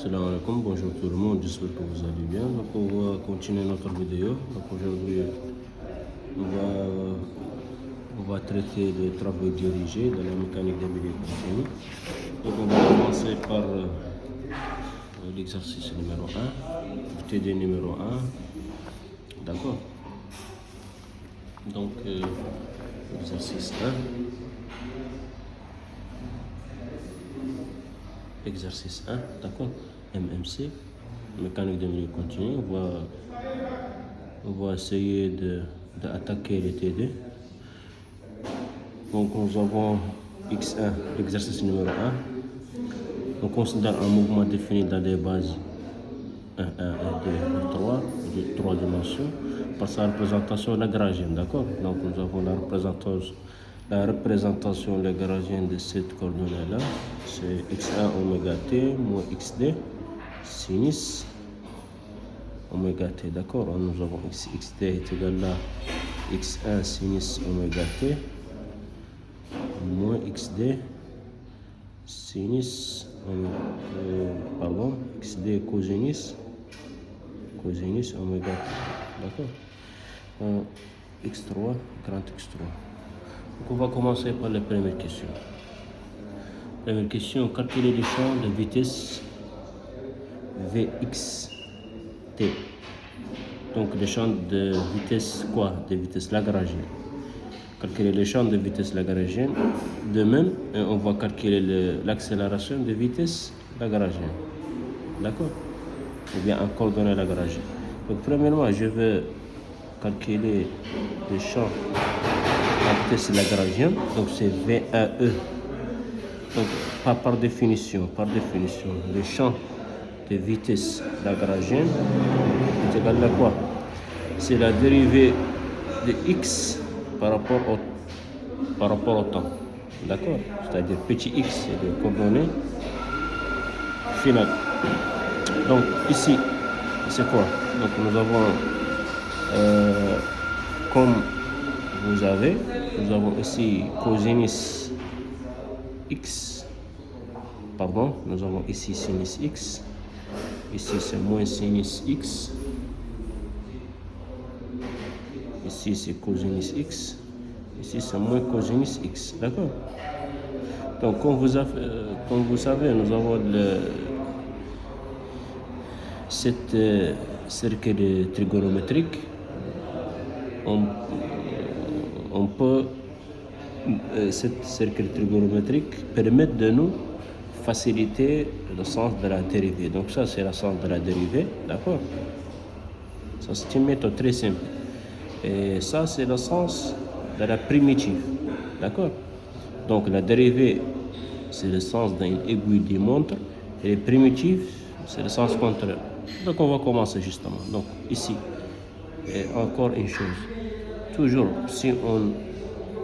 Salam alaikum, bonjour tout le monde, j'espère que vous allez bien. Donc on va continuer notre vidéo. Donc aujourd'hui on va traiter des travaux dirigés dans la mécanique des milieux continus. Donc on va commencer par l'exercice numéro 1, TD numéro 1. D'accord. Donc exercice 1. Exercice 1, d'accord, MMC, mécanique de milieu continu. On va essayer d'attaquer les TD. Donc nous avons X1, l'exercice numéro 1. On considère un mouvement défini dans des bases 1, 1 et 2, 3, de 3 dimensions, par sa représentation lagrangienne, d'accord. Donc nous avons la représentation lagrangienne de cette coordonnée-là, c'est x1 oméga t moins xd sinus oméga t, d'accord. Nous avons xd est égal à x1 sinus oméga t moins xd sinus xd cosinus oméga t, d'accord. x3 grand x3. Donc on va commencer par la première question. Première question, calculer le champ de vitesse Vxt. Donc le champ de vitesse quoi? De vitesse lagrangienne. Calculer le champ de vitesse lagrangienne. De même, on va calculer l'accélération de vitesse lagrangienne. D'accord? Ou bien en coordonnée lagrangienne. Donc premièrement, je vais calculer le champ de vitesse lagrangienne. Donc c'est VAE. Donc par définition, le champ de vitesse lagrangienne est égal à quoi? C'est la dérivée de x par rapport au temps. D'accord? C'est-à-dire petit x, c'est le coordonnée finale. Donc ici, c'est quoi? Donc nous avons, comme nous avons ici cosinus x, pardon, nous avons ici sinus x, ici c'est moins sinus x, ici c'est cosinus x, ici c'est moins cosinus x, d'accord. Donc comme vous savez, nous avons cette cercle trigonométrique. On peut cette cercle trigonométrique permet de nous faciliter le sens de la dérivée. Donc ça c'est le sens de la dérivée, d'accord. Ça c'est une méthode très simple. Et ça c'est le sens de la primitive, d'accord. Donc la dérivée c'est le sens d'une aiguille d'une montre et les primitives c'est le sens contraire. Donc on va commencer justement. Donc ici, et encore une chose, toujours si on,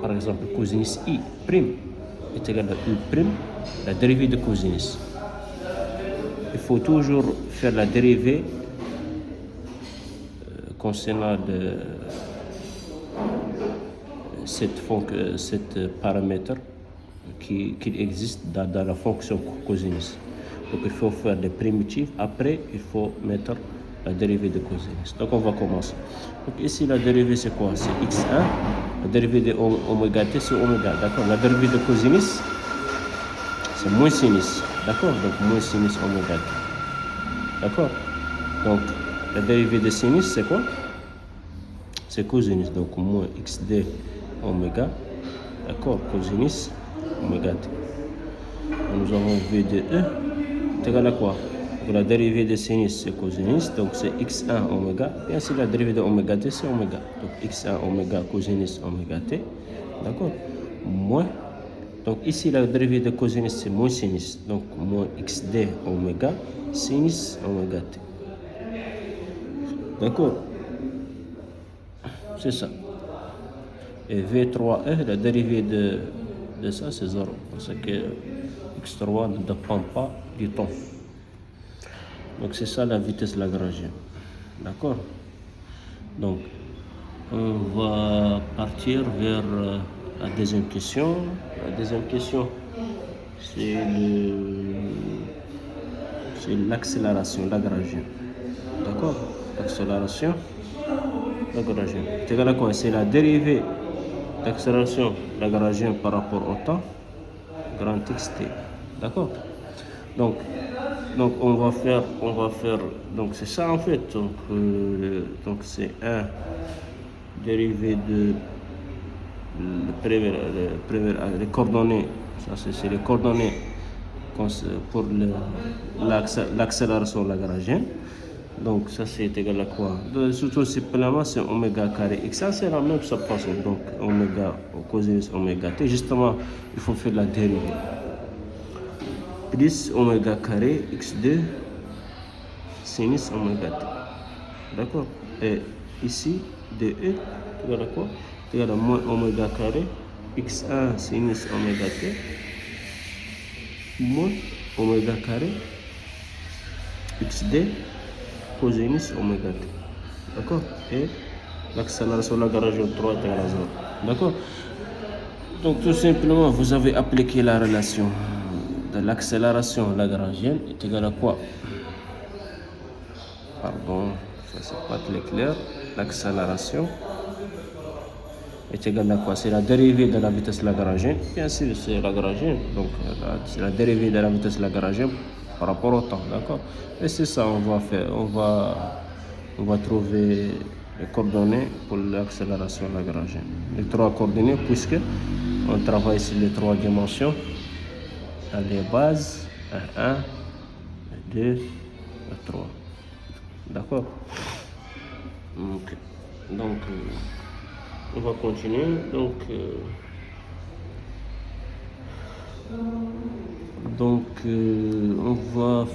par exemple, cosinus i prime est égal à u prime, la dérivée de cosinus, il faut toujours faire la dérivée concernant cette paramètre qui existe dans la fonction cosinus. Donc il faut faire des primitives, après il faut mettre la dérivée de cosinus. Donc on va commencer. Donc ici la dérivée c'est quoi? C'est x1, la dérivée de oméga t c'est oméga, d'accord. La dérivée de cosinus c'est moins sinus, d'accord. Donc moins sinus oméga t, d'accord. Donc la dérivée de sinus c'est quoi? C'est cosinus, donc moins xd oméga, d'accord, cosinus oméga t. Nous avons v de e est égal à quoi? Donc la dérivée de sinus c'est cosinus, donc c'est x1 oméga, et ainsi la dérivée de oméga t c'est oméga, donc x1 oméga cosinus oméga t, d'accord, moins, donc ici la dérivée de cosinus c'est moins sinus, donc moins xd oméga sinus oméga t, d'accord, c'est ça. Et v3e, la dérivée de ça c'est 0, parce que x3 ne dépend pas du temps. Donc c'est ça la vitesse lagrangienne, d'accord. Donc on va partir vers la deuxième question. La deuxième question c'est c'est l'accélération lagrangienne. D'accord? L'accélération lagrangienne. C'est égal à quoi? C'est la dérivée d'accélération lagrangienne par rapport au temps, grand xt. D'accord? Donc on va faire, donc c'est ça en fait. Donc c'est un dérivé de les coordonnées. Ça c'est les coordonnées pour l'accélération lagrangienne. Donc ça c'est égal à quoi? Tout simplement c'est oméga carré x. Ça c'est la même façon. Donc oméga cosinus oméga t. Justement il faut faire la dérivée. Plus oméga carré x2 sinus oméga t. D'accord? Et ici de e égal à quoi? Égal à moins oméga carré x1 sinus oméga t moins oméga carré xd cosinus oméga t. D'accord? Et l'accélération lagrangienne 3 est égale à 0. D'accord? Donc tout simplement, vous avez appliqué la relation de l'accélération lagrangienne est égale à quoi? Pardon, ça c'est pas très clair. L'accélération est égale à quoi? C'est la dérivée de la vitesse lagrangienne. Bien sûr, c'est lagrangienne. Donc c'est la dérivée de la vitesse lagrangienne par rapport au temps. D'accord? Et c'est ça, on va trouver les coordonnées pour l'accélération lagrangienne. Les trois coordonnées, puisque on travaille sur les trois dimensions, dans les bases 1, 2, 3. D'accord? Donc on va continuer. On va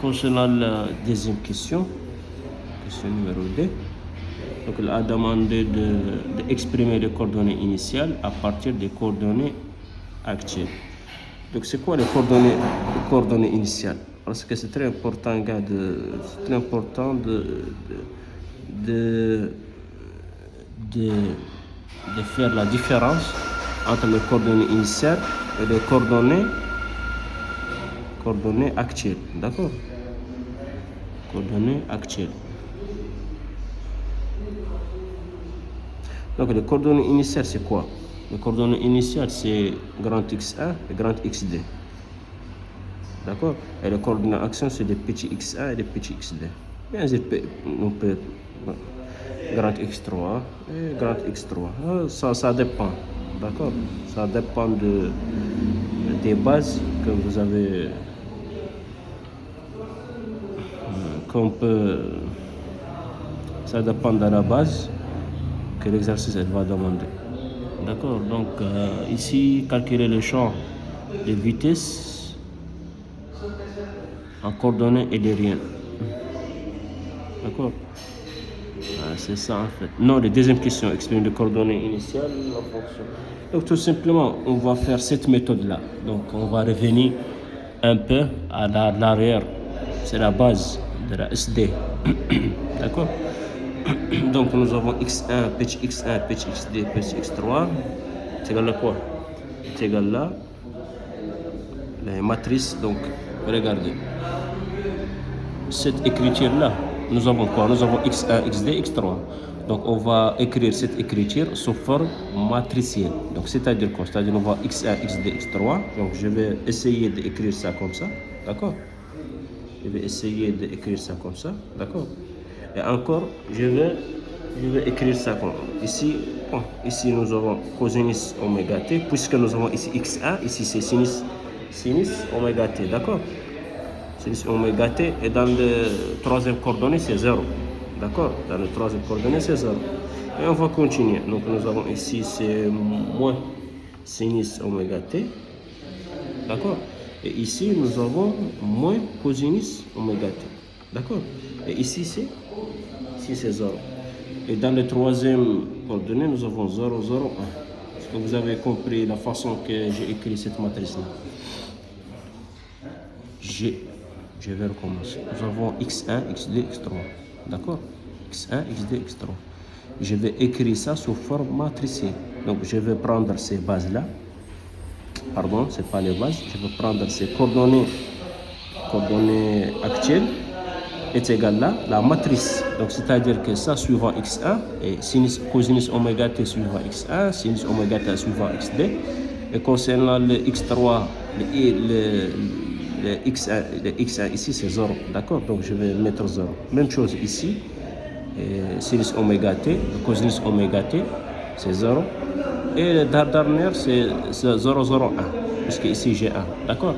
concernant la deuxième question numéro 2. Donc il a demandé d'exprimer les coordonnées initiales à partir des coordonnées actuelles. Donc c'est quoi les coordonnées initiales? Parce que c'est très important, gars, de faire la différence entre les coordonnées initiales et les coordonnées actuelles. D'accord? Coordonnées actuelles. Donc les coordonnées initiales c'est quoi? Les coordonnées initiales c'est grand x1 et grand xd. D'accord? Et les coordonnées actions c'est des petits x1 et des petits xd. Bien sûr, on peut grand x3 et grand x3. Ça dépend. D'accord? Ça dépend des bases que vous avez. Ça dépend de la base que l'exercice va demander. D'accord? Donc ici, calculer le champ de vitesse en coordonnées aériennes. D'accord? C'est ça en fait. Non, la deuxième question, explique les coordonnées initiales en fonction. Donc tout simplement, on va faire cette méthode-là. Donc on va revenir un peu à l'arrière. C'est la base de la SD. D'accord? Donc nous avons x1, petit x1, petit xd, petit x3. C'est égal à quoi? C'est égal à la matrice. Donc regardez. Cette écriture-là, nous avons quoi? Nous avons x1, xd, x3. Donc on va écrire cette écriture sous forme matricielle. Donc c'est-à-dire quoi? C'est-à-dire on va x1, xd, x3. Donc je vais essayer d'écrire ça comme ça. D'accord? Je vais essayer d'écrire ça comme ça. D'accord? Et encore, je vais écrire ça comme ici. Bon, ici nous avons cosinus oméga t, puisque nous avons ici x1, ici c'est sinus oméga t, d'accord? Sinus oméga t, et dans le troisième coordonnée c'est 0, d'accord? Dans le troisième coordonnée c'est 0. Et on va continuer. Donc nous avons ici c'est moins sinus oméga t, d'accord? Et ici nous avons moins cosinus oméga t, d'accord? Et ici c'est 0. Et dans le troisième coordonnée, nous avons 0, 0, 1. Est-ce que vous avez compris la façon que j'ai écrit cette matrice-là? Je vais recommencer. Nous avons x1, xd, x3. D'accord? x1, xd, x3. Je vais écrire ça sous forme matricielle. Donc je vais prendre ces bases-là. Pardon, ce n'est pas les bases. Je vais prendre ces coordonnées coordonnée actuelle est égale là, la matrice. Donc, c'est-à-dire que ça suivant x1 et cosinus oméga t suivant x1, sinus oméga t suivant xd. Et concernant le x3, le x1 ici, c'est 0. D'accord? Donc, je vais mettre 0. Même chose ici. Et sinus oméga t, le cosinus oméga t, c'est 0. Et le dernier, c'est 0, 0, 1. Puisque ici, j'ai 1. D'accord?